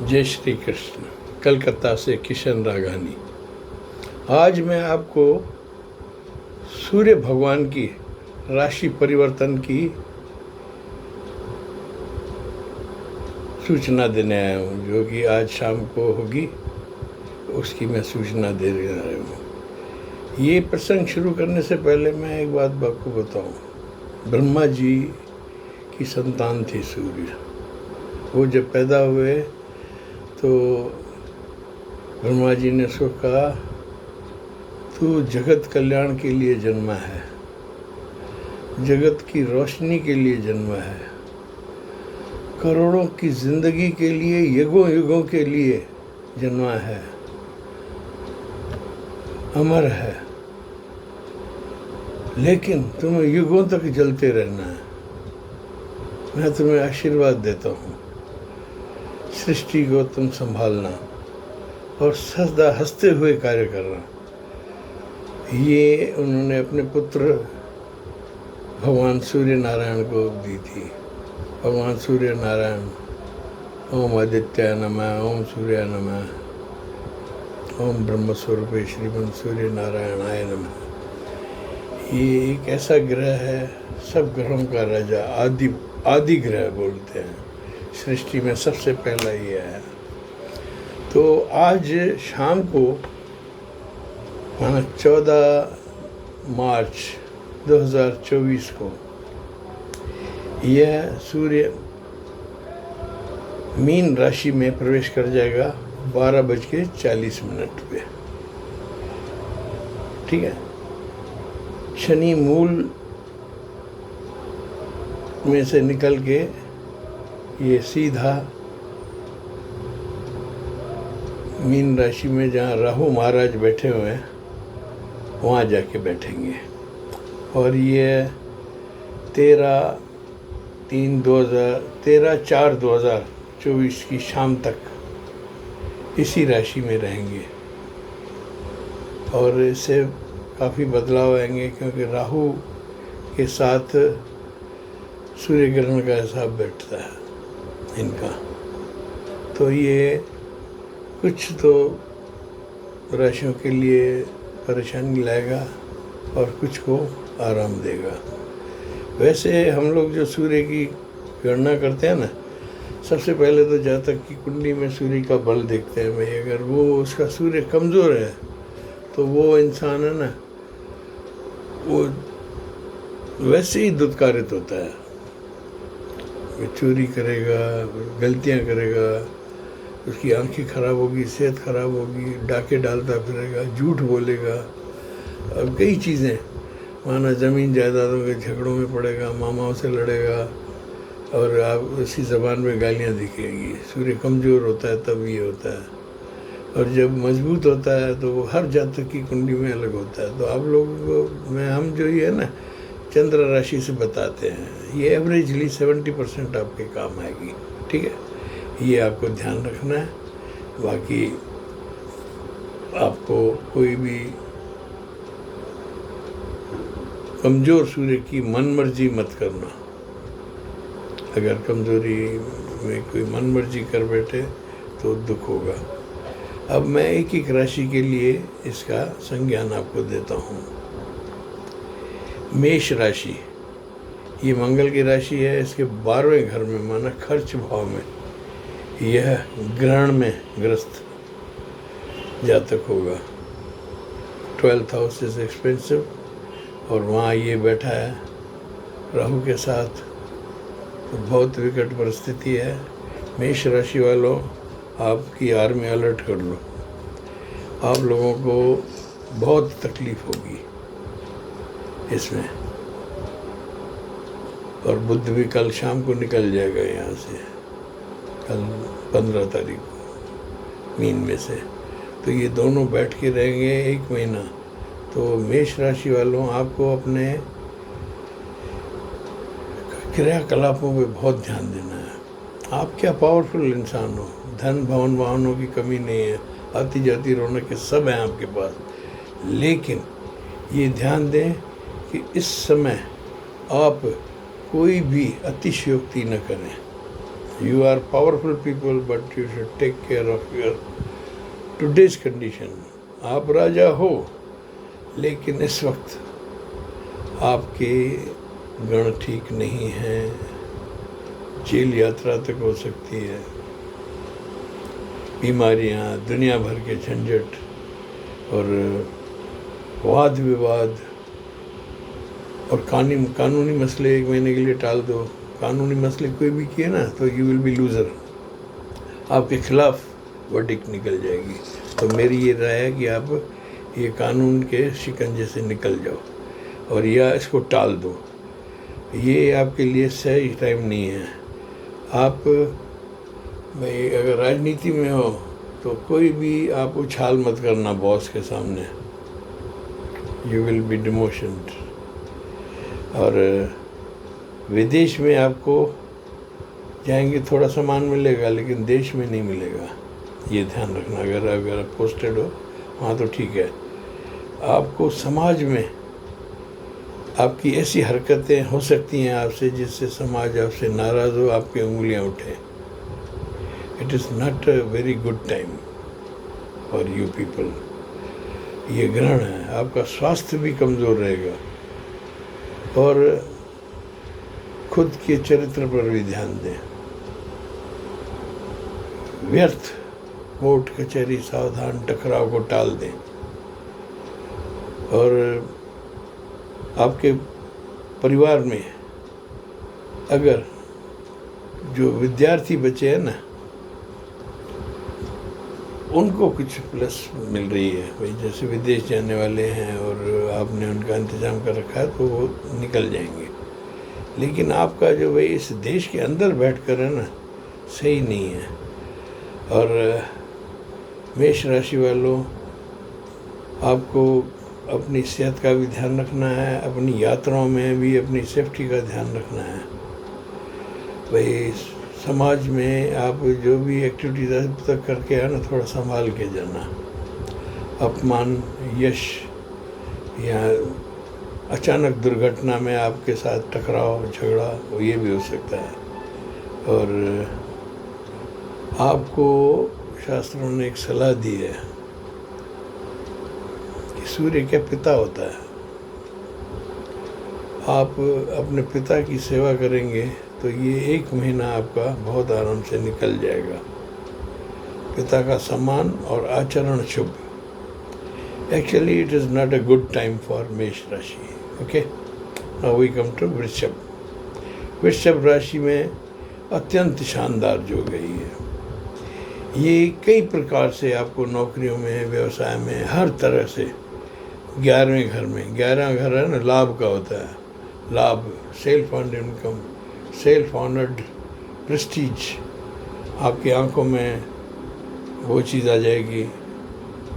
जय श्री कृष्ण। कलकत्ता से किशन राघानी। आज मैं आपको सूर्य भगवान की राशि परिवर्तन की सूचना देने आया हूँ, जो कि आज शाम को होगी। उसकी मैं सूचना देने आया हूँ। ये प्रसंग शुरू करने से पहले मैं एक बात आपको बताऊँ। ब्रह्मा जी की संतान थी सूर्य। वो जब पैदा हुए तो ब्रह्मा जी ने उसको कहा, तू जगत कल्याण के लिए जन्मा है, जगत की रोशनी के लिए जन्मा है, करोड़ों की जिंदगी के लिए, युगों युगों के लिए जन्मा है, अमर है, लेकिन तुम्हें युगों तक जलते रहना है। मैं तुम्हें आशीर्वाद देता हूँ, सृष्टि को तुम संभालना और सदा हंसते हुए कार्य करना। ये उन्होंने अपने पुत्र भगवान सूर्य नारायण को दी थी। भगवान सूर्य नारायण, ओम आदित्याय नमः, ओम सूर्याय नमः, ओम ब्रह्म स्वरूपे श्रीमन सूर्य नारायणाय नमः। ये एक ऐसा ग्रह है, सब ग्रहों का राजा, आदि ग्रह बोलते हैं। सृष्टि में सबसे पहला ये है। तो आज शाम को माना 14 मार्च 2024 को यह सूर्य मीन राशि में प्रवेश कर जाएगा 12:40 पे। ठीक है। शनि मूल में से निकल के ये सीधा मीन राशि में, जहाँ राहु महाराज बैठे हुए हैं, वहाँ जाके बैठेंगे। और ये 13/4/2024 की शाम तक इसी राशि में रहेंगे। और इससे काफ़ी बदलाव आएंगे, क्योंकि राहु के साथ सूर्य ग्रहण का हिसाब बैठता है इनका। तो ये कुछ तो राशियों के लिए परेशानी लाएगा और कुछ को आराम देगा। वैसे हम लोग जो सूर्य की गणना करते हैं ना, सबसे पहले तो जातक की कुंडली में सूर्य का बल देखते हैं। भाई अगर वो उसका सूर्य कमज़ोर है तो वो इंसान है ना, वो वैसे ही दुत्कारित होता है। चोरी करेगा, गलतियां करेगा, उसकी आंखें खराब होगी, सेहत खराब होगी, डाके डालता फिरेगा, झूठ बोलेगा, अब कई चीज़ें, माना ज़मीन जायदादों के झगड़ों में पड़ेगा, मामाओं से लड़ेगा, और आप उसी ज़बान में गालियां दिखेगी। सूर्य कमज़ोर होता है तब ये होता है, और जब मजबूत होता है तो वो हर जातक की कुंडली में अलग होता है। तो आप लोगों को हम जो ये है ना चंद्र राशि से बताते हैं, ये एवरेजली 70% आपके काम आएगी। ठीक है, ये आपको ध्यान रखना है। बाकी आपको कोई भी कमज़ोर सूर्य की मनमर्जी मत करना। अगर कमज़ोरी में कोई मनमर्जी कर बैठे तो दुख होगा। अब मैं एक एक राशि के लिए इसका संज्ञान आपको देता हूँ। मेष राशि, ये मंगल की राशि है। इसके 12वें घर में, माना खर्च भाव में, यह ग्रहण में ग्रस्त जातक होगा। 12th हाउस इज एक्सपेंसिव, और वहाँ ये बैठा है राहु के साथ, तो बहुत विकट परिस्थिति है। मेष राशि वालों, आपकी आर्मी अलर्ट कर लो। आप लोगों को बहुत तकलीफ होगी इसमें। और बुध भी कल शाम को निकल जाएगा यहाँ से, कल 15 तारीख को मीन में से। तो ये दोनों बैठ के रहेंगे 1 महीना। तो मेष राशि वालों, आपको अपने क्रियाकलापों पे बहुत ध्यान देना है। आप क्या पावरफुल इंसान हो, धन भवन वाहनों की कमी नहीं है, आती जाती रौनक के सब हैं आपके पास। लेकिन ये ध्यान दें कि इस समय आप कोई भी अतिशयोक्ति न करें। You are powerful people, but you should take care of your today's condition. आप राजा हो, लेकिन इस वक्त आपके गण ठीक नहीं हैं, जेल यात्रा तक हो सकती है, बीमारियां, दुनिया भर के झंझट और वाद विवाद और कानूनी मसले 1 महीने के लिए टाल दो। कानूनी मसले कोई भी किए ना तो यू विल बी लूज़र, आपके खिलाफ वर्डिक्ट निकल जाएगी। तो मेरी ये राय है कि आप ये कानून के शिकंजे से निकल जाओ और या इसको टाल दो। ये आपके लिए सही टाइम नहीं है। आप भाई अगर राजनीति में हो तो कोई भी आप उछाल मत करना बॉस के सामने, यू विल बी डिमोशन्ड। और विदेश में आपको जाएंगे थोड़ा सामान मिलेगा, लेकिन देश में नहीं मिलेगा, ये ध्यान रखना। अगर पोस्टेड हो वहाँ तो ठीक है। आपको समाज में आपकी ऐसी हरकतें हो सकती हैं आपसे जिससे समाज आपसे नाराज़ हो, आपकी उंगलियां उठे। It is not a very good time for you people. ये ग्रहण है, आपका स्वास्थ्य भी कमज़ोर रहेगा और खुद के चरित्र पर भी ध्यान दें। व्यर्थ कोर्ट कचहरी सावधान टकराव को टाल दें। और आपके परिवार में अगर जो विद्यार्थी बचे हैं ना, उनको कुछ प्लस मिल रही है। भाई जैसे विदेश जाने वाले हैं और आपने उनका इंतज़ाम कर रखा है तो वो निकल जाएंगे। लेकिन आपका जो भाई इस देश के अंदर बैठकर है ना, सही नहीं है। और मेष राशि वालों, आपको अपनी सेहत का भी ध्यान रखना है, अपनी यात्राओं में भी अपनी सेफ्टी का ध्यान रखना है। भाई समाज में आप जो भी एक्टिविटीज़ अब तक करके है ना, थोड़ा संभाल के जाना। अपमान, यश या अचानक दुर्घटना में आपके साथ टकराव झगड़ा वो ये भी हो सकता है। और आपको शास्त्रों ने एक सलाह दी है कि सूर्य क्या पिता होता है। आप अपने पिता की सेवा करेंगे तो ये 1 महीना आपका बहुत आराम से निकल जाएगा। पिता का सम्मान और आचरण शुभ। Actually it is not a good time for Mesh rashi. Okay, now we come to Vrishabh. Vrishabh राशि में अत्यंत शानदार जो गई है। ये कई प्रकार से आपको नौकरियों में, व्यवसाय में, हर तरह से 11वें घर में, 11वां घर है ना लाभ का होता है। लाभ, self earned income, self honoured Prestige. आपकी आंखों में वो चीज़ आ जाएगी,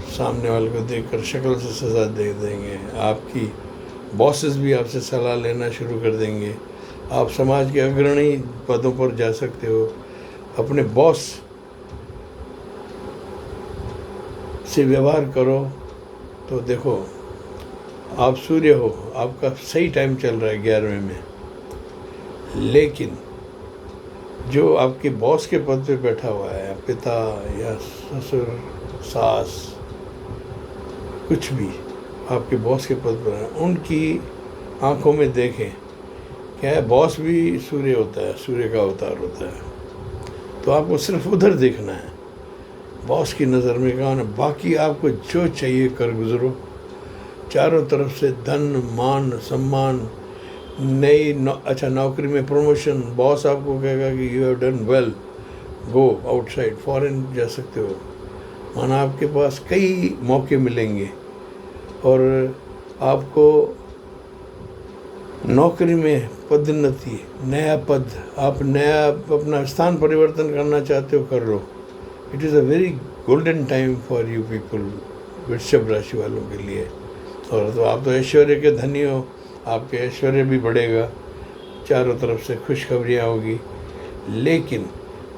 सामने वाले को देखकर शक्ल से सजा दे देंगे। आपकी बॉसेस भी आपसे सलाह लेना शुरू कर देंगे। आप समाज के अग्रणी पदों पर जा सकते हो। अपने बॉस से व्यवहार करो तो देखो, आप सूर्य हो, आपका सही टाइम चल रहा है 11वें में। लेकिन जो आपके बॉस के पद पे बैठा हुआ है, पिता या ससुर, सास, कुछ भी आपके बॉस के पद पर है, उनकी आंखों में देखें। क्या है, बॉस भी सूर्य होता है, सूर्य का अवतार होता है। तो आपको सिर्फ उधर देखना है, बॉस की नज़र में कौन है। बाकी आपको जो चाहिए कर गुजरो। चारों तरफ से धन, मान, सम्मान, अच्छा नौकरी में प्रमोशन। बॉस आपको कहेगा कि you have done well, go outside, foreign जा सकते हो। माना आपके पास कई मौके मिलेंगे और आपको नौकरी में पदोन्नति, नया पद, आप नया अपना स्थान परिवर्तन करना चाहते हो, कर लो। It is a very golden time for you people, Vrishabh राशि वालों के लिए। और तो आप तो ऐश्वर्य के धनी हो, आपके ऐश्वर्य भी बढ़ेगा, चारों तरफ से खुशखबरियाँ होगी। लेकिन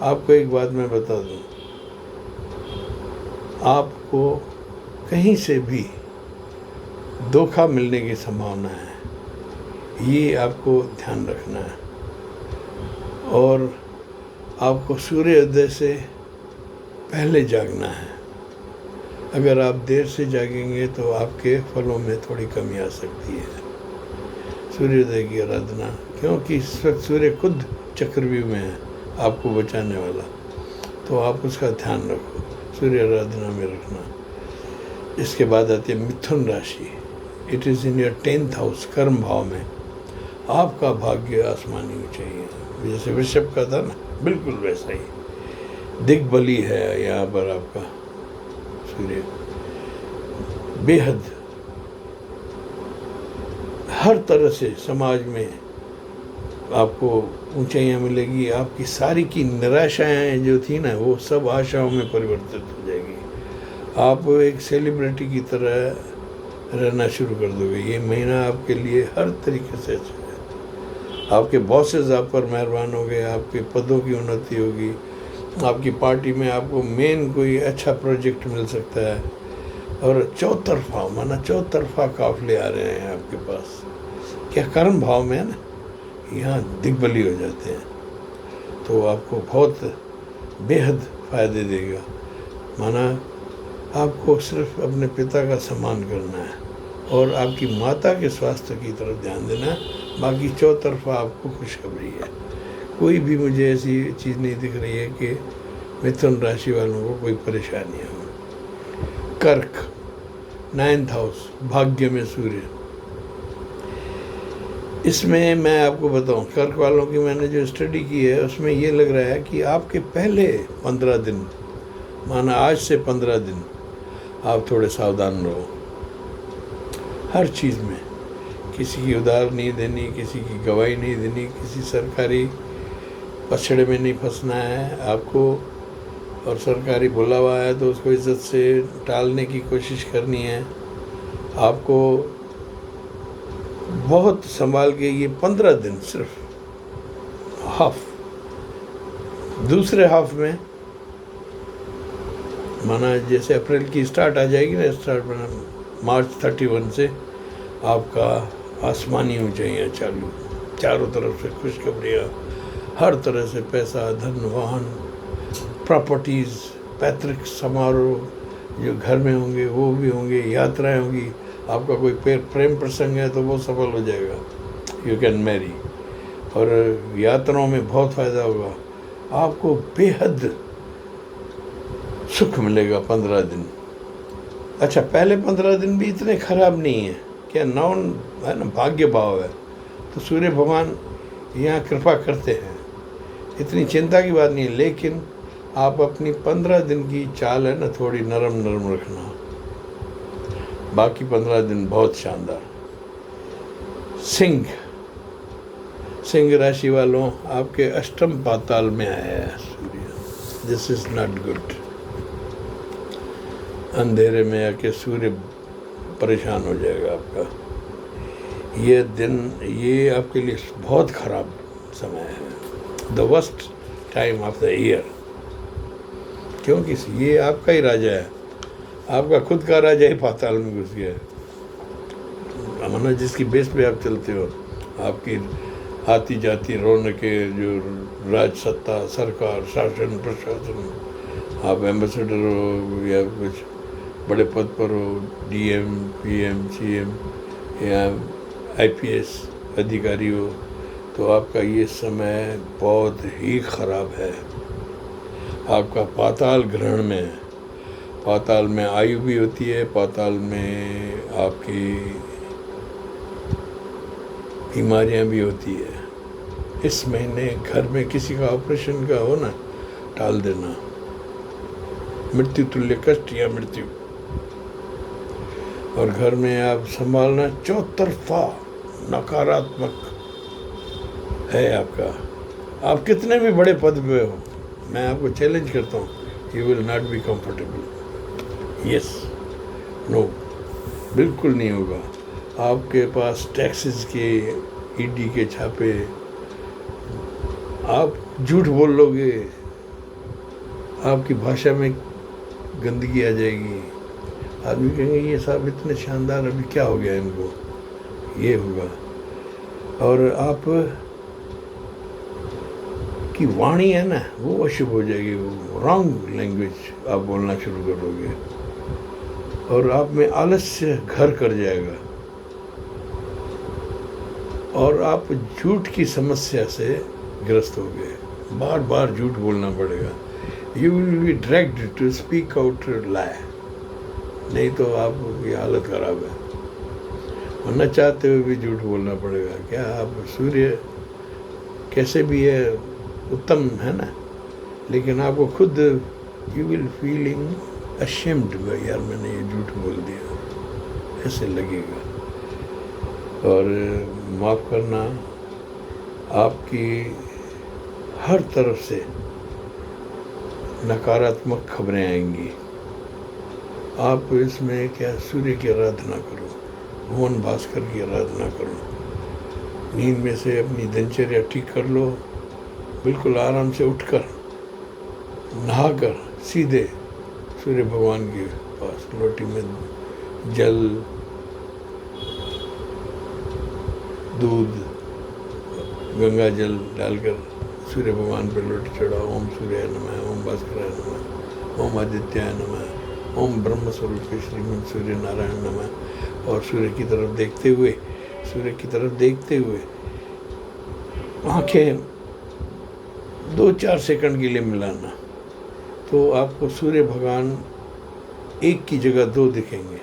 आपको एक बात मैं बता दूं, आपको कहीं से भी धोखा मिलने की संभावना है, ये आपको ध्यान रखना है। और आपको सूर्योदय से पहले जागना है। अगर आप देर से जागेंगे तो आपके फलों में थोड़ी कमी आ सकती है। सूर्योदय की आराधना, क्योंकि इस वक्त सूर्य खुद चक्रव्यूह में है आपको बचाने वाला, तो आप उसका ध्यान रखो, सूर्य आराधना में रखना। इसके बाद आती है मिथुन राशि। It is in your 10th house, कर्म भाव में। आपका भाग्य आसमानी ऊंचाई है, जैसे वृषभ का था ना, बिल्कुल वैसा ही दिग्बली है यहाँ पर आपका सूर्य। बेहद हर तरह से समाज में आपको ऊंचाइयाँ मिलेगी। आपकी सारी की निराशाएं जो थी ना, वो सब आशाओं में परिवर्तित हो जाएगी। आप एक सेलिब्रिटी की तरह रहना शुरू कर दोगे। ये महीना आपके लिए हर तरीके से अच्छा है। आपके बॉसेस आप पर मेहरबान हो गए, आपके पदों की उन्नति होगी, आपकी पार्टी में आपको मेन कोई अच्छा प्रोजेक्ट मिल सकता है। और चौतरफा, माना चौतरफा काफले आ रहे हैं आपके पास। क्या कर्म भाव में है ना, यहाँ दिग्बली हो जाते हैं, तो आपको बहुत बेहद फ़ायदे देगा। माना आपको सिर्फ अपने पिता का सम्मान करना है और आपकी माता के स्वास्थ्य की तरफ ध्यान देना है। बाकी चौतरफा आपको खुशखबरी है। कोई भी मुझे ऐसी चीज़ नहीं दिख रही है कि मिथुन राशि वालों को कोई परेशानी हो। कर्क, 9th हाउस, भाग्य में सूर्य। इसमें मैं आपको बताऊं, कर्क वालों की मैंने जो स्टडी की है उसमें ये लग रहा है कि आपके पहले 15 दिन, माना आज से 15 दिन, आप थोड़े सावधान रहो हर चीज़ में। किसी की उधार नहीं देनी, किसी की गवाही नहीं देनी, किसी सरकारी पछड़े में नहीं फंसना है आपको। और सरकारी बुलावा है तो उसको इज्जत से टालने की कोशिश करनी है आपको। बहुत संभाल के ये 15 दिन, सिर्फ हाफ। दूसरे हाफ में, माना जैसे अप्रैल की स्टार्ट आ जाएगी ना, स्टार्ट बना मार्च 31 से आपका आसमानी ऊंचाइयाँ चालू, चारों तरफ से खुशखबरियाँ, हर तरह से पैसा, धन, वाहन, प्रॉपर्टीज़, पैतृक समारोह जो घर में होंगे वो भी होंगे, यात्राएं होंगी। आपका कोई प्रेम प्रसंग है तो वो सफल हो जाएगा, यू कैन मैरी। और यात्राओं में बहुत फ़ायदा होगा आपको, बेहद सुख मिलेगा 15 दिन। अच्छा, पहले 15 दिन भी इतने खराब नहीं है, क्या नौन है ना, भाग्य भाव है तो सूर्य भगवान यहाँ कृपा करते हैं, इतनी चिंता की बात नहीं है। लेकिन आप अपनी 15 दिन की चाल है ना, थोड़ी नरम नरम रखना, बाकी 15 दिन बहुत शानदार। सिंह, सिंह राशि वालों, आपके अष्टम पाताल में आया है सूर्य। This is not good. अंधेरे में आके सूर्य परेशान हो जाएगा आपका। ये दिन, ये आपके लिए बहुत ख़राब समय है, the worst time of the year. क्योंकि ये आपका ही राजा है, आपका खुद का राजा ही पाताल में घुस गया है। माना जिसकी बेस पे आप चलते हो, आपकी आती जाती रौनकें, जो राज सत्ता, सरकार, शासन, प्रशासन, आप एम्बेसडर हो या कुछ बड़े पद पर हो, DM, PM, CM या IPS अधिकारी हो, तो आपका ये समय बहुत ही ख़राब है। आपका पाताल ग्रहण में है। पाताल में आयु भी होती है, पाताल में आपकी बीमारियां भी होती है। इस महीने घर में किसी का ऑपरेशन का हो ना, टाल देना, मृत्यु तुल्य कष्ट या मृत्यु। और घर में आप संभालना, चौतरफा नकारात्मक है आपका। आप कितने भी बड़े पद पे हो, मैं आपको चैलेंज करता हूँ, you will not be comfortable. Yes, no, बिल्कुल नहीं होगा। आपके पास टैक्सेस के, ED के छापे, आप झूठ बोल लोगे, आपकी भाषा में गंदगी आ जाएगी। आदमी कहेंगे ये साहब इतने शानदार, अभी क्या हो गया इनको, ये होगा। और आप की वाणी है ना वो अशुभ हो जाएगी, वो रॉन्ग लैंग्वेज आप बोलना शुरू करोगे और आप में आलस्य घर कर जाएगा और आप झूठ की समस्या से ग्रस्त हो गए, बार बार झूठ बोलना पड़ेगा। You will be dragged to speak out lie, नहीं तो आपकी हालत खराब है। और न चाहते हुए भी झूठ बोलना पड़ेगा। क्या आप सूर्य कैसे भी है उत्तम है ना, लेकिन आपको खुद यू विल फीलिंग अशेम्ड, यार मैंने ये झूठ बोल दिया, ऐसे लगेगा। और माफ़ करना, आपकी हर तरफ से नकारात्मक खबरें आएंगी। आप इसमें क्या सूर्य की आराधना करो, भगवान भास्कर की आराधना करो, नींद में से अपनी दिनचर्या ठीक कर लो, बिल्कुल आराम से उठकर नहाकर सीधे सूर्य भगवान के पास लोटी में जल दूध गंगा जल डालकर सूर्य भगवान पर लोटी चढ़ाओ। ओम सूर्याय नमः, ओम भास्कराय नमः, ओम आदित्याय नमः, ओम ब्रह्म स्वरूप श्रीमंत सूर्य नारायण नमः। और सूर्य की तरफ देखते हुए आंखें 2-4 सेकंड के लिए मिलाना, तो आपको सूर्य भगवान एक की जगह 2 दिखेंगे।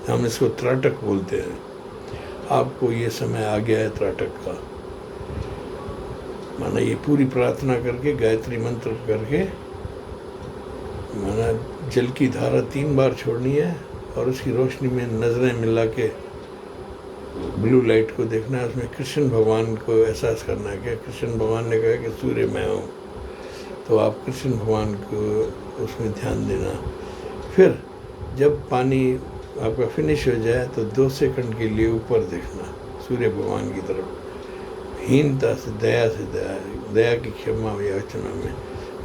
हम इसको त्राटक बोलते हैं। आपको ये समय आ गया है त्राटक का, माना ये पूरी प्रार्थना करके गायत्री मंत्र करके माना जल की धारा 3 बार छोड़नी है और उसकी रोशनी में नज़रें मिला के ब्लू लाइट को देखना है। उसमें कृष्ण भगवान को एहसास करना है कि कृष्ण भगवान ने कहा कि सूर्य मैं हूँ, तो आप कृष्ण भगवान को उसमें ध्यान देना। फिर जब पानी आपका फिनिश हो जाए तो 2 सेकंड के लिए ऊपर देखना सूर्य भगवान की तरफ, हीनता से दया की क्षमा याचना में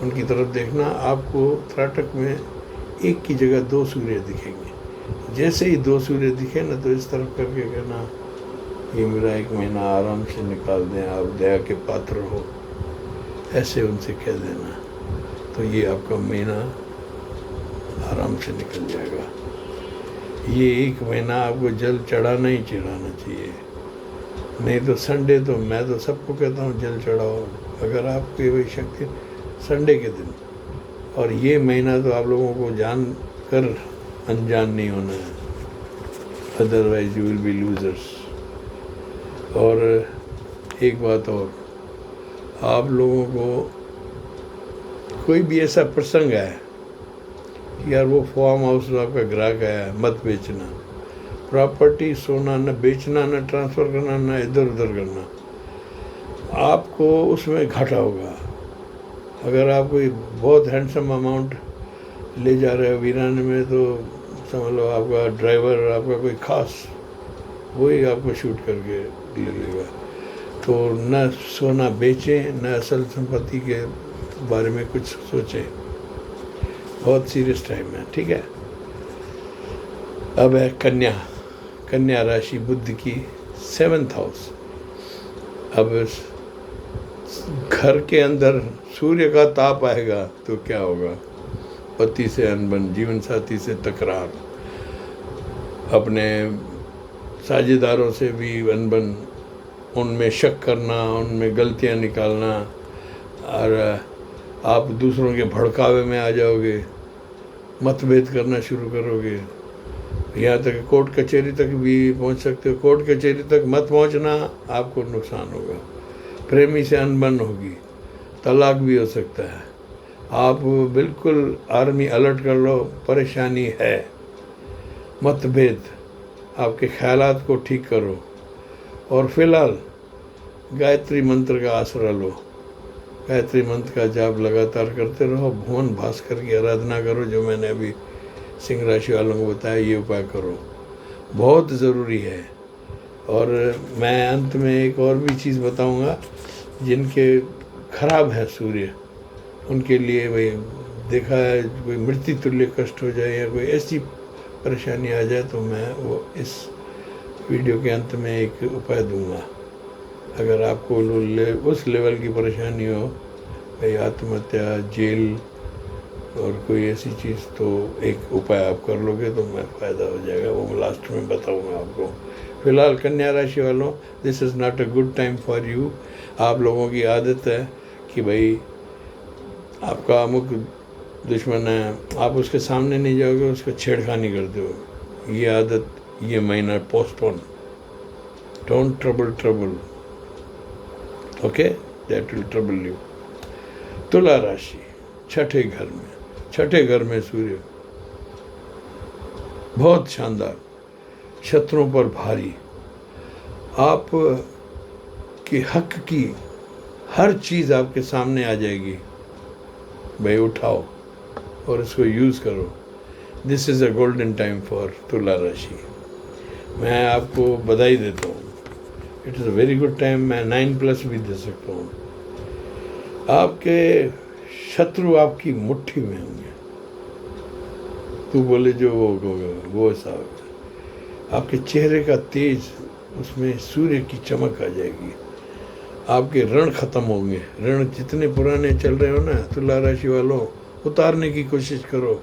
उनकी तरफ देखना। आपको त्राटक में एक की जगह 2 सूर्य दिखेंगे। जैसे ही 2 सूर्य दिखे ना, तो इस तरफ करके कहना ये मेरा 1 महीना आराम से निकाल दें, आप दया के पात्र हो, ऐसे उनसे कह देना। तो ये आपका महीना आराम से निकल जाएगा। ये 1 महीना आपको जल चढ़ाना ही चढ़ाना चाहिए, नहीं तो संडे तो मैं तो सबको कहता हूँ जल चढ़ाओ, अगर आपकी वही शक्ति संडे के दिन। और ये महीना तो आप लोगों को जान कर अनजान नहीं होना है, otherwise you will B losers. और एक बात और, आप लोगों को कोई भी ऐसा प्रसंग है यार, वो फार्म हाउस में आपका ग्राहक आया, मत बेचना। प्रॉपर्टी सोना न बेचना, न ट्रांसफ़र करना, न इधर उधर करना, आपको उसमें घाटा होगा। अगर आप कोई बहुत हैंडसम अमाउंट ले जा रहे हो वीराने में, तो समझ लो आपका ड्राइवर, आपका कोई खास, वही आपको शूट करके ले लेगा। तो न सोना बेचें, न असल संपत्ति के बारे में कुछ सोचें, बहुत सीरियस टाइम है। ठीक है। अब है कन्या राशि, बुध की 7th हाउस। अब घर के अंदर सूर्य का ताप आएगा तो क्या होगा? पति से अनबन, जीवन साथी से तकरार, अपने साझेदारों से भी अनबन, उनमें शक करना, उनमें गलतियां निकालना, और आप दूसरों के भड़कावे में आ जाओगे, मतभेद करना शुरू करोगे, यहाँ तक कोर्ट कचहरी तक भी पहुँच सकते हो। कोर्ट कचहरी तक मत पहुँचना, आपको नुकसान होगा। प्रेमी से अनबन होगी, तलाक भी हो सकता है। आप बिल्कुल आर्मी अलर्ट कर लो, परेशानी है। मतभेद, आपके ख्यालात को ठीक करो और फिलहाल गायत्री मंत्र का आसरा लो। गायत्री मंत्र का जाप लगातार करते रहो, भगवान भास्कर की आराधना करो, जो मैंने अभी सिंह राशि वालों को बताया, ये उपाय करो, बहुत ज़रूरी है। और मैं अंत में एक और भी चीज़ बताऊंगा, जिनके खराब है सूर्य, उनके लिए भाई देखा है कोई मृत्यु तुल्य कष्ट हो जाए या कोई ऐसी परेशानी आ जाए, तो मैं वो इस वीडियो के अंत में एक उपाय दूंगा। अगर आपको उस लेवल की परेशानी हो भाई, आत्महत्या, जेल और कोई ऐसी चीज़, तो एक उपाय आप कर लोगे तो मैं फ़ायदा हो जाएगा, वो लास्ट में बताऊंगा आपको। फिलहाल कन्या राशि वालों, this is not a good time for you. आप लोगों की आदत है कि भाई आपका अमुक दुश्मन है, आप उसके सामने नहीं जाओगे, उसको छेड़खानी करते हो। ये आदत, ये महीना postpone, don't trouble, okay, that will trouble you. तुला राशि, छठे घर में सूर्य, बहुत शानदार, शत्रुओं पर भारी, आप के हक की हर चीज़ आपके सामने आ जाएगी, भाई उठाओ और इसको यूज़ करो। This is a golden time for तुला राशि। मैं आपको बधाई देता हूँ, it is a very good time. मैं 9+ भी दे सकता हूँ। आपके शत्रु आपकी मुट्ठी में होंगे, तू बोले जो वो साहब। आपके चेहरे का तेज, उसमें सूर्य की चमक आ जाएगी। आपके ऋण खत्म होंगे, ऋण जितने पुराने चल रहे हो ना तुला राशि वालों, उतारने की कोशिश करो।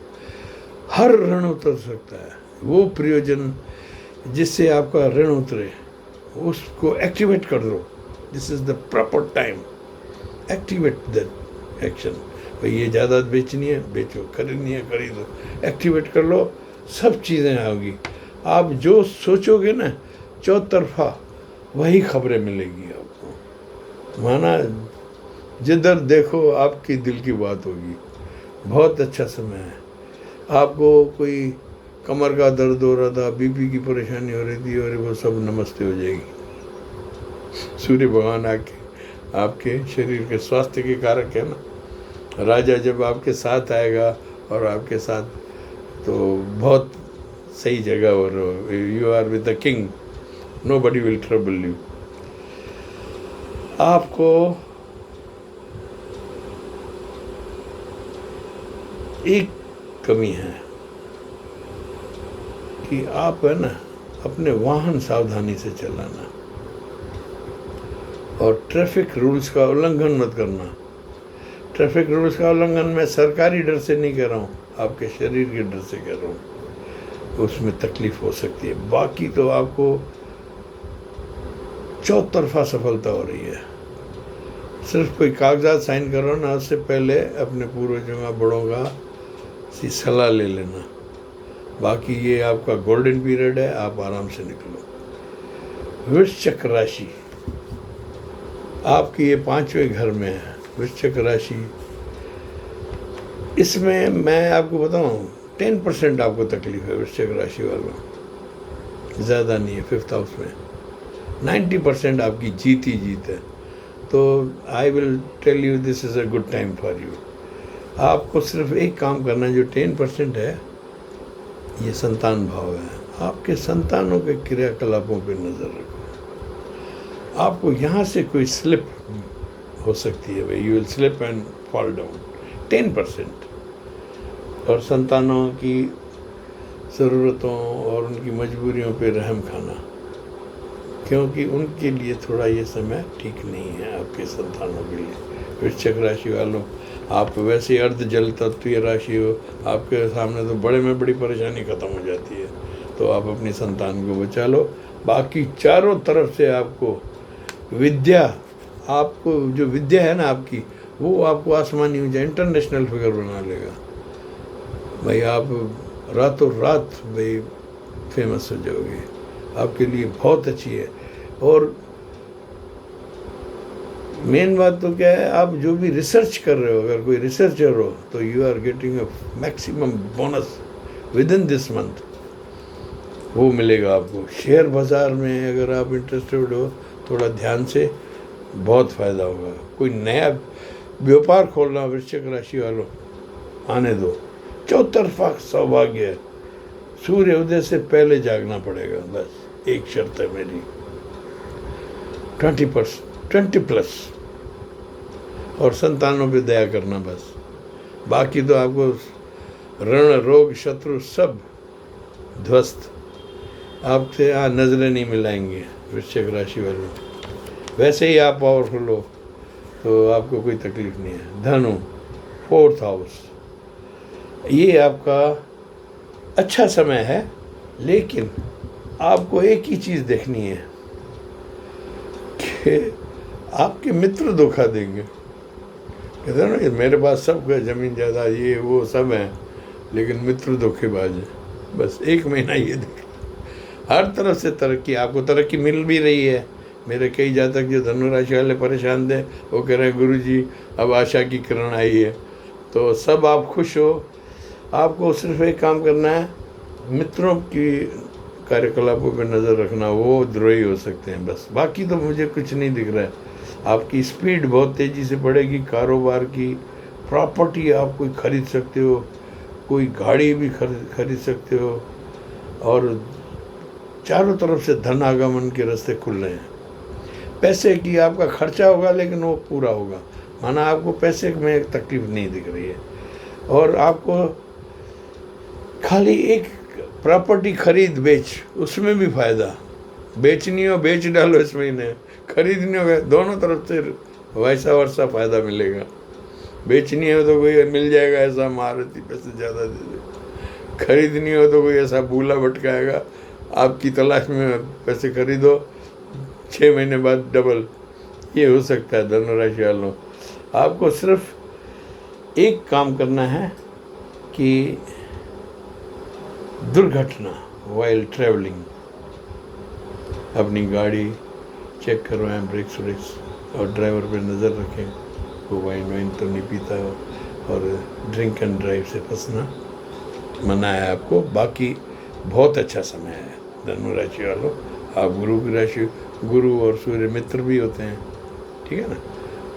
हर ऋण उतर सकता है। वो प्रयोजन जिससे आपका ऋण उतरे, उसको एक्टिवेट कर दो। This is the proper time, activate that action. भाई ये जायदाद बेचनी है, बेचो, खरीदनी है, खरीदो, एक्टिवेट कर लो, सब चीज़ें होगी। आप जो सोचोगे ना चौतरफा, वही खबरें मिलेगी आपको। माना जिधर देखो आपकी दिल की बात होगी। बहुत अच्छा समय है। आपको कोई कमर का दर्द हो रहा था, बीपी की परेशानी हो रही थी, और वो सब नमस्ते हो जाएगी। सूर्य भगवान आके आपके शरीर के स्वास्थ्य के कारक है ना। राजा जब आपके साथ आएगा और आपके साथ, तो बहुत सही जगह, और you are with the king, nobody will trouble you. आपको एक कमी है कि आप है ना अपने वाहन सावधानी से चलाना, और ट्रैफिक रूल्स का उल्लंघन मत करना। ट्रैफिक रूल्स का उल्लंघन मैं सरकारी डर से नहीं कह रहा हूँ, आपके शरीर के डर से कह रहा हूँ। उसमें तकलीफ हो सकती है। बाकी तो आपको चौतरफा सफलता हो रही है। सिर्फ कोई कागजात साइन करो ना, उससे पहले अपने पूर्वजों का, बड़ों का सी सलाह ले लेना। बाकी ये आपका गोल्डन पीरियड है, आप आराम से निकलो। वृश्चिक राशि आपकी ये 5वें घर में है। वृश्चिक राशि, इसमें मैं आपको बताऊं 10% आपको तकलीफ है वृश्चिक राशि वालों, ज़्यादा नहीं है। 5th हाउस में 90% आपकी जीत ही जीत है। तो I will tell you this is a good time for you. आपको सिर्फ एक काम करना है, जो 10% है, ये संतान भाव है। आपके संतानों के क्रियाकलापों पर नज़र रखो। आपको यहाँ से कोई स्लिप हो सकती है, भाई you will slip and fall down 10%। और संतानों की ज़रूरतों और उनकी मजबूरियों पे रहम खाना, क्योंकि उनके लिए थोड़ा ये समय ठीक नहीं है, आपके संतानों के लिए। वृश्चिक राशि वालों, आप वैसे अर्ध जल तत्वीय राशि हो, आपके सामने तो बड़े में बड़ी परेशानी ख़त्म हो जाती है। तो आप अपनी संतान को बचा लो। बाकी चारों तरफ से आपको विद्या, आपको जो विद्या है ना आपकी, वो आपको आसमानी ऊंचा इंटरनेशनल फिगर बना लेगा। भाई आप रातों रात भाई फेमस हो जाओगे। आपके लिए बहुत अच्छी है। और मेन बात तो क्या है, आप जो भी रिसर्च कर रहे हो, अगर कोई रिसर्चर हो, तो you are getting a maximum bonus within this month, वो मिलेगा आपको। शेयर बाज़ार में अगर आप इंटरेस्टेड हो, थोड़ा ध्यान से, बहुत फ़ायदा होगा। कोई नया व्यापार खोलना वृश्चिक राशि वालों, आने दो। चौतरफा सौभाग्य है। सूर्य उदय से पहले जागना पड़ेगा, बस एक शर्त है मेरी, 20+, और संतानों पे दया करना बस। बाकी तो आपको ऋण, रोग, शत्रु सब ध्वस्त। आपसे नजरें नहीं मिलाएंगे वृश्चिक राशि वालों। वैसे ही आप पावरफुल हो तो आपको कोई तकलीफ नहीं है। धनु 4th हाउस, ये आपका अच्छा समय है, लेकिन आपको एक ही चीज़ देखनी है कि आपके मित्र धोखा देंगे। कहते हैं ना, मेरे पास सब है, ज़मीन जायदाद ये वो सब है, लेकिन मित्र धोखेबाज है। बस 1 महीना ये देख, हर तरफ से तरक्की, आपको तरक्की मिल भी रही है। मेरे कई जातक जो धनु राशि वाले परेशान थे, वो कह रहे हैं गुरुजी अब आशा की किरण आई है। तो सब आप खुश हो। आपको सिर्फ एक काम करना है, मित्रों की कार्यकलापों पर नज़र रखना, वो द्रोही हो सकते हैं बस, बाकी तो मुझे कुछ नहीं दिख रहा है। आपकी स्पीड बहुत तेज़ी से बढ़ेगी, कारोबार की, प्रॉपर्टी आप कोई खरीद सकते हो, कोई गाड़ी भी खरीद सकते हो, और चारों तरफ से धन आगमन के रास्ते खुल रहे हैं। पैसे की आपका खर्चा होगा, लेकिन वो पूरा होगा, माना आपको पैसे में एक तकलीफ नहीं दिख रही है। और आपको खाली एक प्रॉपर्टी खरीद बेच, उसमें भी फ़ायदा, बेचनी हो बेच डालो इस महीने, खरीदनी हो, दोनों तरफ से वैसा वर्षा फ़ायदा मिलेगा। बेचनी हो तो कोई मिल जाएगा ऐसा महारथी पैसे ज़्यादा दे दे, खरीदनी हो तो कोई ऐसा भूला भटकाएगा, आपकी तलाश में पैसे खरीदो, 6 महीने बाद डबल। ये हो सकता है धनु राशि वालों। आपको सिर्फ एक काम करना है कि दुर्घटना वाइल ट्रैवलिंग, अपनी गाड़ी चेक करवाएं, ब्रेक्स व्रेक्स, और ड्राइवर पे नज़र रखें, वो वाइन तो नहीं पीता हो, और ड्रिंक एंड ड्राइव से फंसना मना है आपको। बाकी बहुत अच्छा समय है धनु राशि वालों। आप गुरु की राशि, गुरु और सूर्य मित्र भी होते हैं, ठीक है ना,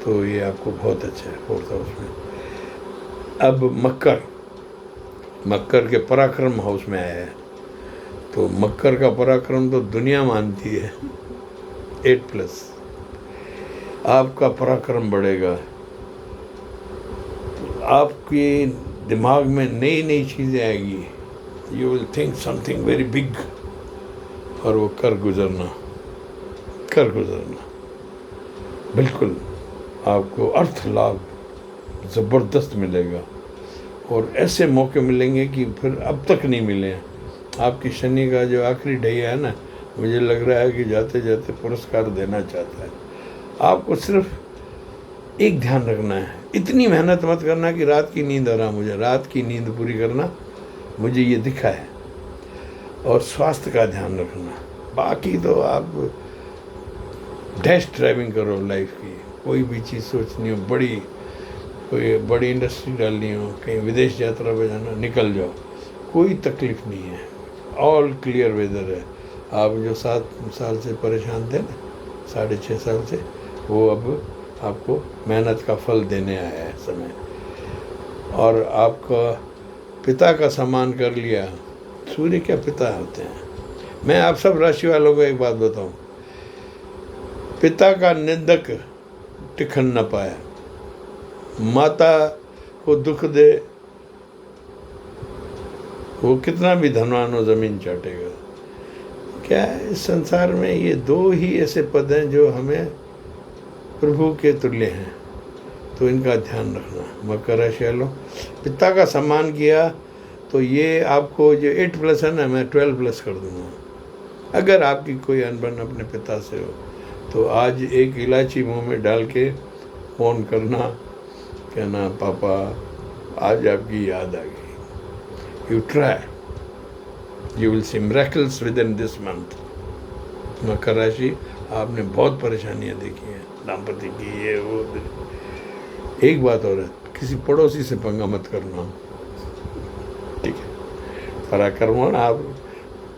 तो ये आपको बहुत अच्छा है 4th हाउस में। अब मकर के पराक्रम हाउस में आया है, तो मकर का पराक्रम तो दुनिया मानती है। 8+, आपका पराक्रम बढ़ेगा, आपके दिमाग में नई नई चीज़ें आएगी, you will think something very big, और वो कर गुजरना बिल्कुल आपको अर्थ लाभ ज़बरदस्त मिलेगा, और ऐसे मौके मिलेंगे कि फिर अब तक नहीं मिले हैं। आपकी शनि का जो आखिरी ढैया है ना, मुझे लग रहा है कि जाते जाते पुरस्कार देना चाहता है। आपको सिर्फ एक ध्यान रखना है, इतनी मेहनत मत करना कि रात की नींद आराम हो जाए, रात की नींद पूरी करना, मुझे ये दिखा है, और स्वास्थ्य का ध्यान रखना। बाकी तो आप डैश ड्राइविंग करो लाइफ की, कोई भी चीज़ सोचनी हो, कोई बड़ी इंडस्ट्री डालनी हो, कहीं विदेश यात्रा पे जाना, निकल जाओ, कोई तकलीफ नहीं है, ऑल क्लियर वेदर है। आप जो 7 साल से परेशान थे ना, 6.5 साल से, वो अब आपको मेहनत का फल देने आया है समय। और आपका पिता का सम्मान कर लिया, सूर्य क्या पिता होते हैं। मैं आप सब राशि वालों को एक बात बताऊं, पिता का निंदक टिकन न पाया, माता को दुख दे, वो कितना भी धनवान हो ज़मीन चाटेगा। क्या है, इस संसार में ये 2 ही ऐसे पद हैं जो हमें प्रभु के तुल्य हैं, तो इनका ध्यान रखना। मकर राशि वालों, पिता का सम्मान किया तो ये आपको जो 8+ है ना, मैं 12+ कर दूँगा। अगर आपकी कोई अनबन अपने पिता से हो तो आज एक इलायची मुंह में डाल के फ़ोन करना, कहना पापा आज आपकी याद आ गई। You try, you will see miracles within this month. Makar राशि, आपने बहुत परेशानियां देखी हैं, दाम्पत्य की, ये वो। एक बात और है, किसी पड़ोसी से पंगा मत करना, ठीक है। पराक्रमण, आप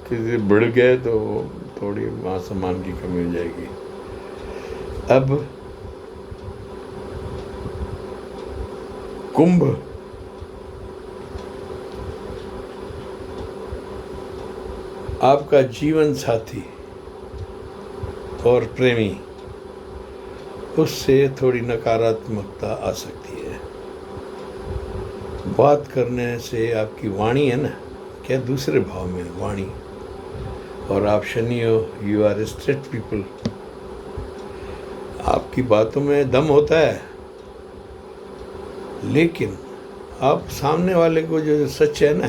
किसी बढ़ गए तो थोड़ी वहाँ सम्मान की कमी हो जाएगी। अब कुंभ, आपका जीवन साथी और प्रेमी, उससे थोड़ी नकारात्मकता आ सकती है। बात करने से आपकी वाणी है ना, क्या दूसरे भाव में वाणी, और आप शनि हो, you are a straight people, आपकी बातों में दम होता है, लेकिन आप सामने वाले को जो सच है ना,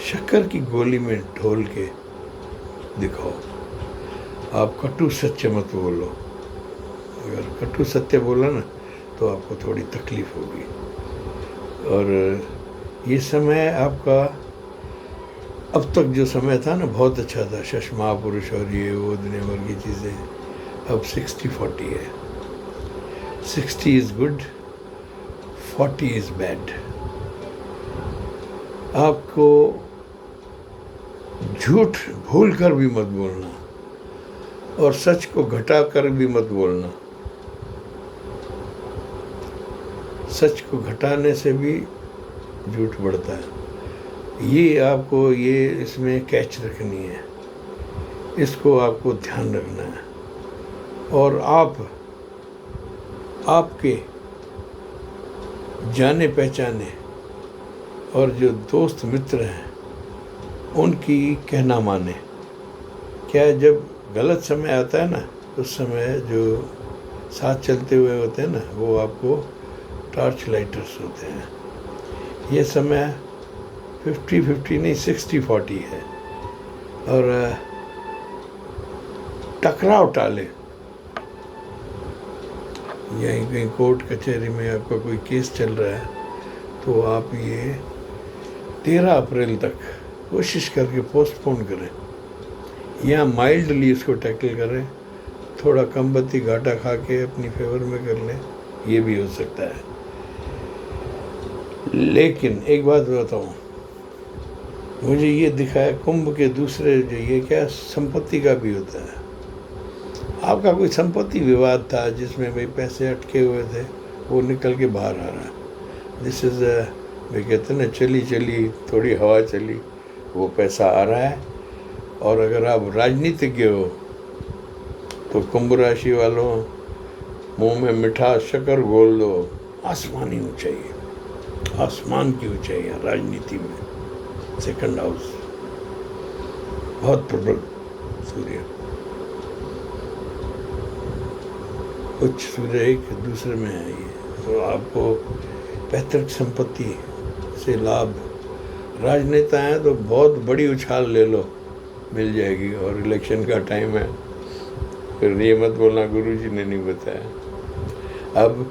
शक्कर की गोली में ढोल के दिखाओ। आप कटु सत्य मत बोलो। अगर कटु सत्य बोला ना तो आपको थोड़ी तकलीफ होगी। और ये समय आपका अब तक जो समय था ना बहुत अच्छा था, शश महापुरुष और ये वो दुनिया भर की चीज़ें। अब 60-40 है। 60 इज़ गुड, 40 इज़ बैड। आपको झूठ भूल कर भी मत बोलना और सच को घटा कर भी मत बोलना। सच को घटाने से भी झूठ बढ़ता है। ये आपको इसमें कैच रखनी है, इसको आपको ध्यान रखना है। और आपके जाने पहचाने और जो दोस्त मित्र हैं उनकी कहना माने। क्या जब गलत समय आता है ना, उस समय जो साथ चलते हुए होते हैं ना, वो आपको टॉर्च लाइटर्स होते हैं। ये समय 50-50 नहीं 60-40 है। और टकराव टाले। यहीं कहीं कोर्ट कचहरी में आपका कोई केस चल रहा है तो आप ये 13 अप्रैल तक कोशिश करके पोस्टपोन करें या माइल्डली इसको टैकल करें। थोड़ा कम बत्ती घाटा खा के अपनी फेवर में कर लें, ये भी हो सकता है। लेकिन एक बात बताऊं, मुझे ये दिखा है कुंभ के दूसरे जो ये क्या संपत्ति का भी होता है। आपका कोई संपत्ति विवाद था जिसमें भाई पैसे अटके हुए थे, वो निकल के बाहर आ रहा है। दिस इज़ वे कहते हैं ना, चली चली थोड़ी हवा चली, वो पैसा आ रहा है। और अगर आप राजनीतिज्ञ हो तो कुंभ राशि वालों, मुंह में मिठा शक्कर घोल दो। आसमानी ऊंचाई, आसमान की ऊंचाई है राजनीति में। सेकंड हाउस बहुत प्रबल सूर्य, उच्च सूर्य एक दूसरे में है ये। तो आपको पैतृक संपत्ति से लाभ। राजनेता हैं तो बहुत बड़ी उछाल ले लो, मिल जाएगी। और इलेक्शन का टाइम है, फिर ये मत बोलना गुरुजी ने नहीं बताया। अब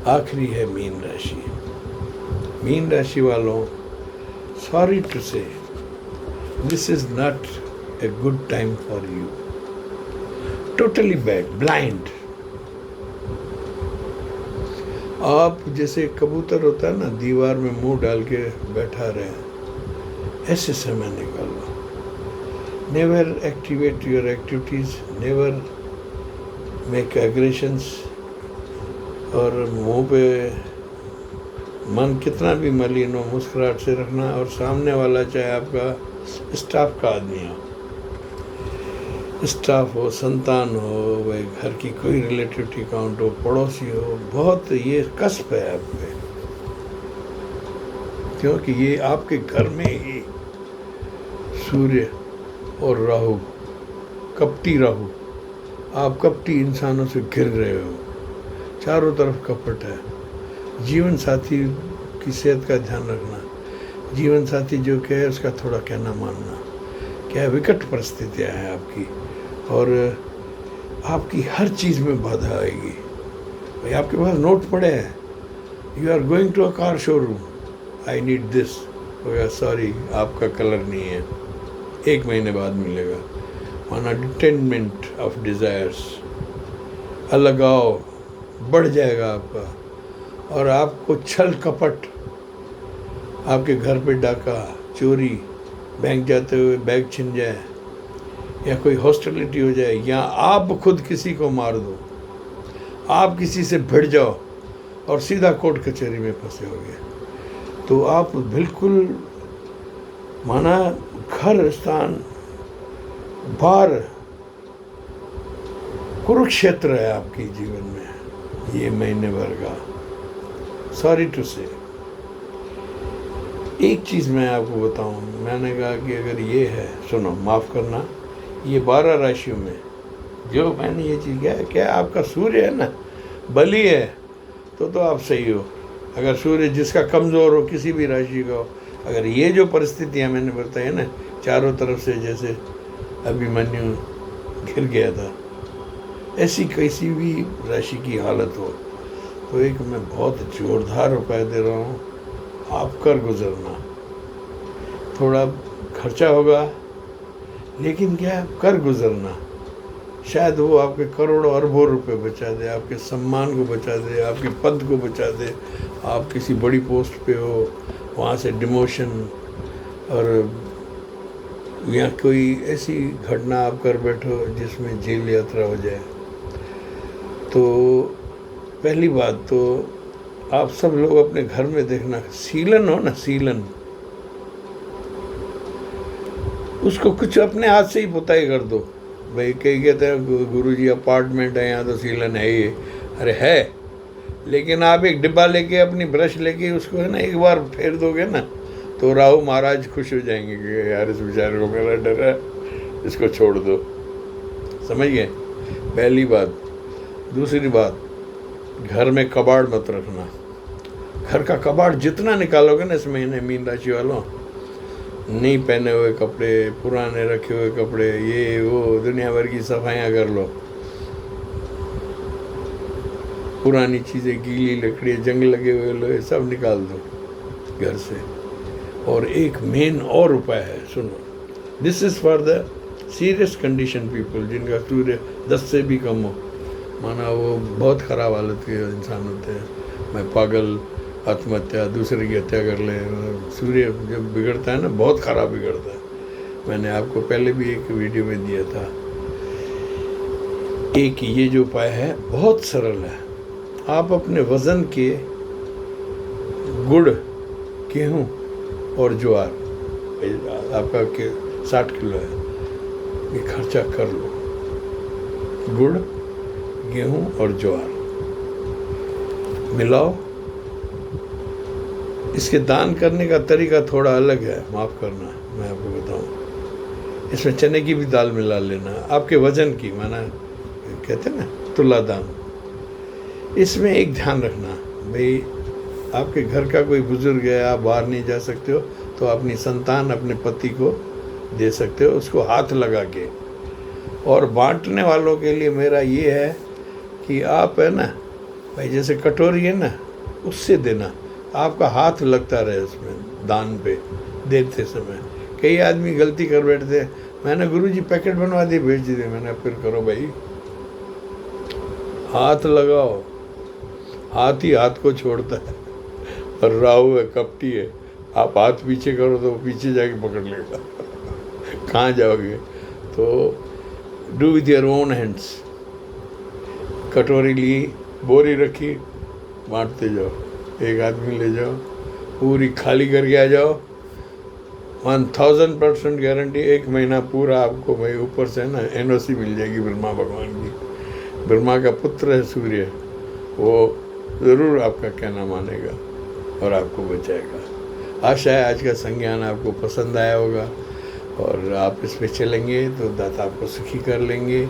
आखिरी है मीन राशि। मीन राशि वालों, सॉरी टू से, this is not a good time for you. Totally bad, blind. आप जैसे कबूतर होता है ना, दीवार में मुंह डाल के बैठा रहे, ऐसे समय निकालो। Never activate your activities, never make aggressions. और मुंह पे मन कितना भी मलिन हो, मुस्कुराहट से रखना। और सामने वाला चाहे आपका स्टाफ का आदमी हो, स्टाफ हो, संतान हो, भाई घर की कोई रिलेटिव अकाउंट हो, पड़ोसी हो, बहुत ये कष्ट है आप पे। क्योंकि ये आपके घर में ही सूर्य और राहु, कपटी राहु, आप कपटी इंसानों से घिर रहे हो, चारों तरफ कपट है। जीवन साथी की सेहत का ध्यान रखना, जीवन साथी जो कहे उसका थोड़ा कहना मानना। क्या विकट परिस्थितियाँ हैं आपकी, और आपकी हर चीज़ में बाधा आएगी। भाई आपके पास नोट पड़े हैं, you are going to a car showroom, I need this, sorry आपका कलर नहीं है, 1 महीने बाद मिलेगा। माना डिटेनमेंट ऑफ डिज़ायर्स, अलगाव बढ़ जाएगा आपका। और आपको छल कपट, आपके घर पे डाका, चोरी, बैंक जाते हुए बैग छिन जाए, या कोई हॉस्टिलिटी हो जाए, या आप खुद किसी को मार दो, आप किसी से भिड़ जाओ और सीधा कोर्ट कचहरी में फंसे होगे। तो आप बिल्कुल माना घर स्थान बार कुरुक्षेत्र है आपके जीवन में ये महीने भर का। सॉरी टू से। एक चीज़ मैं आपको बताऊं, मैंने कहा कि अगर ये है, सुनो माफ़ करना, ये 12 राशियों में जो मैंने ये चीज़ किया क्या आपका सूर्य है ना बली है तो आप सही हो। अगर सूर्य जिसका कमज़ोर हो किसी भी राशि का हो, अगर ये जो परिस्थितियाँ मैंने बताई ना चारों तरफ से, जैसे अभिमन्यु घिर गया था, ऐसी किसी भी राशि की हालत हो तो एक मैं बहुत जोरदार उपाय दे रहा हूँ, आप कर गुजरना। थोड़ा खर्चा होगा लेकिन क्या है, कर गुजरना। शायद वो आपके करोड़ों अरबों रुपए बचा दे, आपके सम्मान को बचा दे, आपके पद को बचा दे। आप किसी बड़ी पोस्ट पे हो, वहाँ से डिमोशन, और या कोई ऐसी घटना आप कर बैठो जिसमें जेल यात्रा हो जाए। तो पहली बात तो आप सब लोग अपने घर में देखना, सीलन हो ना, सीलन, उसको कुछ अपने हाथ से ही पुताई कर दो। भाई कई कहते हैं गुरुजी अपार्टमेंट है यहाँ तो सीलन है ही, अरे है, लेकिन आप एक डिब्बा लेके अपनी ब्रश लेके उसको है ना एक बार फेर दोगे ना तो राहु महाराज खुश हो जाएंगे कि यार इस बेचारे को मेरा डर है, इसको छोड़ दो। समझ गए? पहली बात। दूसरी बात, घर में कबाड़ मत रखना। घर का कबाड़ जितना निकालोगे ना इस महीने, मीन राशि वालों, नहीं पहने हुए कपड़े, पुराने रखे हुए कपड़े, ये वो दुनिया भर की सफाइयाँ कर लो। पुरानी चीज़ें, गीली लकड़ी, जंग लगे हुए लोहे सब निकाल दो घर से। और एक मेन और उपाय है, सुनो, this is for the serious condition people, जिनका सूर्य 10 से भी कम हो, माना वो बहुत ख़राब हालत के इंसान होते हैं, मैं पागल, आत्महत्या, दूसरे की हत्या कर ले। सूर्य जब बिगड़ता है ना बहुत ख़राब बिगड़ता है। मैंने आपको पहले भी एक वीडियो में दिया था। एक ये जो उपाय है बहुत सरल है। आप अपने वज़न के गुड़, गेहूँ और ज्वार, आपका 60 किलो है, ये खर्चा कर लो। गुड़, गेहूँ और ज्वार मिलाओ। इसके दान करने का तरीका थोड़ा अलग है, माफ़ करना, मैं आपको बताऊं। इसमें चने की भी दाल मिला लेना, आपके वज़न की, माना कहते हैं ना तुला दान। इसमें एक ध्यान रखना, भाई आपके घर का कोई बुजुर्ग है, आप बाहर नहीं जा सकते हो तो अपनी संतान, अपने पति को दे सकते हो, उसको हाथ लगा के। और बांटने वालों के लिए मेरा ये है कि आप है ना भाई, जैसे कटोरी है ना, उससे देना, आपका हाथ लगता रहे उसमें दान पे देते समय। कई आदमी गलती कर बैठते हैं, मैंने गुरुजी पैकेट बनवा दिए भेज दिए, मैंने फिर करो भाई, हाथ लगाओ, हाथ ही हाथ को छोड़ता है। और राहु है, कपटी है, आप हाथ पीछे करो तो पीछे जाके पकड़ लेगा। कहाँ जाओगे? तो do with your own hands. कटोरी ली, बोरी रखी, बांटते जाओ, एक आदमी ले जाओ, पूरी खाली करके आ जाओ। 1000% गारंटी, 1 महीना पूरा आपको भाई ऊपर से ना NOC मिल जाएगी ब्रह्मा भगवान की। ब्रह्मा का पुत्र है सूर्य, वो ज़रूर आपका कहना मानेगा और आपको बचाएगा। आशा है आज का संज्ञान आपको पसंद आया होगा और आप इस पे चलेंगे तो दाता आपको सुखी कर लेंगे।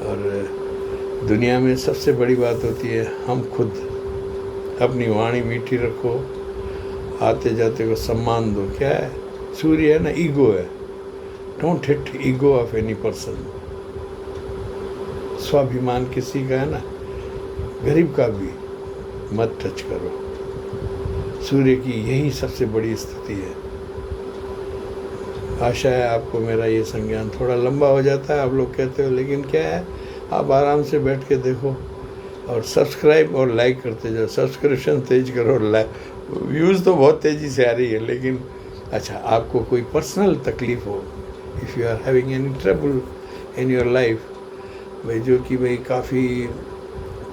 और दुनिया में सबसे बड़ी बात होती है, हम खुद अपनी वाणी मीठी रखो, आते जाते को सम्मान दो। क्या है? सूर्य है ना, ईगो है, don't hit ego of any person. स्वाभिमान किसी का है ना, गरीब का भी मत टच करो। सूर्य की यही सबसे बड़ी स्थिति है। आशा है आपको मेरा ये संज्ञान थोड़ा लंबा हो जाता है, आप लोग कहते हो, लेकिन क्या है, आप आराम से बैठ के देखो और सब्सक्राइब और लाइक करते जाओ। सब्सक्रिप्शन तेज करो, व्यूज़ तो बहुत तेज़ी से आ रही है, लेकिन अच्छा आपको कोई पर्सनल तकलीफ़ हो, if you are having any trouble in your life, भाई जो कि भाई काफ़ी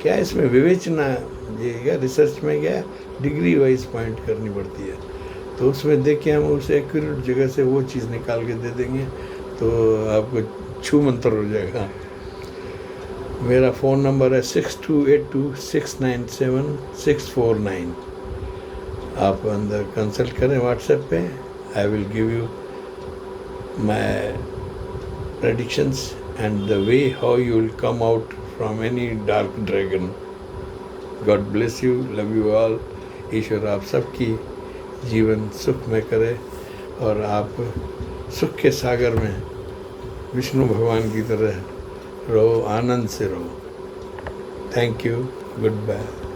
क्या है, इसमें विवेचना, ये क्या रिसर्च में क्या डिग्री वाइज पॉइंट करनी पड़ती है, तो उसमें देख के हम उस एक्यूरेट जगह से वो चीज़ निकाल के दे देंगे तो आपको छू मंतर हो जाएगा। मेरा फ़ोन नंबर है 6282697649। आप अंदर कंसल्ट करें व्हाट्सएप पे, I will give you my predictions and the way how you will come out from any dark dragon. God bless you, love you all. ईश्वर आप सबकी जीवन सुख में करे और आप सुख के सागर में विष्णु भगवान की तरह रहो, आनंद से रहो. Thank you, good bye.